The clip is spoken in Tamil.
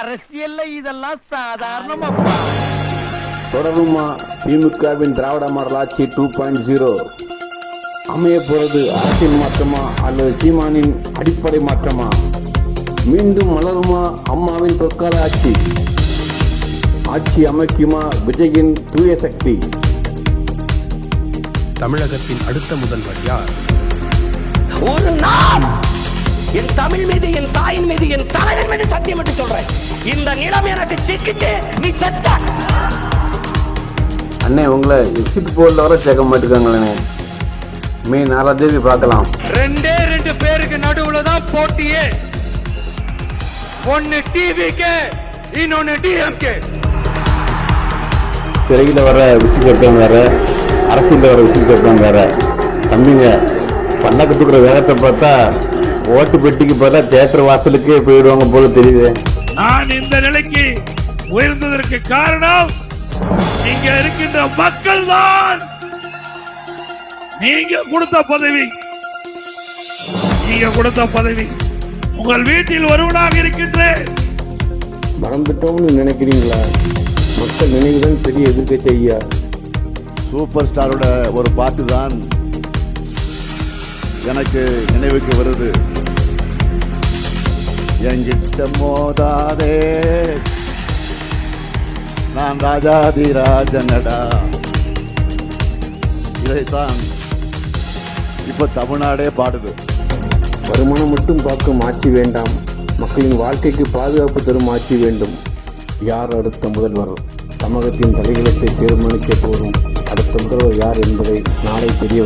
அரசியல்ல இதெல்லாம் சாதாரணமா. தொடருமா திமுகவின் திராவிட மாடல் ஆட்சி 2.0? அமைய போறது அரசியல் மாற்றமா அல்லது சீமானின் அடிப்படை மாற்றமா? மீண்டும் மலருமா அம்மாவின் பொற்கால ஆட்சி? ஆட்சி அமைக்குமா விஜயின் தூய சக்தி? தமிழகத்தின் அடுத்த முதல்வர் யார்? ஒரு நாள் என் தமிழ் மீது, என் தாயின் மீது, என் தலைவன் மீது சத்தியம் என்று சொல்றேன். இந்த நிலம் எனக்கு சிக்கிச்சு, நீ செத்த. அண்ணே, உங்களை எக்ஸிட் போர்டில் வர சேர்க்க மாட்டேங்காங்களே. மே 4ஆம் தேதி பார்க்கலாம். 2 பேருக்கு நடுவுல தான் போட்டியே. ஒன்னு டிவிக்கு, இன்னொன்னு டிஎம்கே. திரையில வர விசில் கட்டவங்க வேற, அரசியல் வர விசில் கட்டவங்க வேற. தம்பிங்க, பண்டக்கு தூக்குற வேகத்தை பார்த்தா ஓட்டு பெட்டிக்கு பார்த்தா தியேட்டர் வாசலுக்கே போயிடுவாங்க போல தெரியுது. நான் இந்த நிலைக்கு உயர்ந்ததற்கு காரணம் நீங்க இருக்கின்ற மக்கள் தான். நீங்க கொடுத்த பதவி, உங்கள் வீட்டில் ஒருவனாக இருக்கின்றேன். மறந்துட்டோம்னு நினைக்கிறீங்களா? மக்கள் நினைவுதான் பெரிய எதிர்க்கட்சி ஐயா. சூப்பர் ஸ்டாரோட ஒரு பாட்டு தான் எனக்கு நினைவுக்கு வருது. என்கிட்ட மோதாதே, நான் ராஜாதி ராஜனடா. இதைத்தான் இப்ப தமிழ்நாடே பாடுது. வருமானம் மட்டும் பார்க்கும் ஆட்சி வேண்டாம், மக்களின் வாழ்க்கைக்கு பாதுகாப்பு தரும் ஆட்சி வேண்டும். யார் அடுத்த முதல்வர்? தமிழகத்தின் தலைகளத்தை தீர்மானிக்க போதும் அடுத்த முதல்வர் யார் என்பதை நாளை தெரிய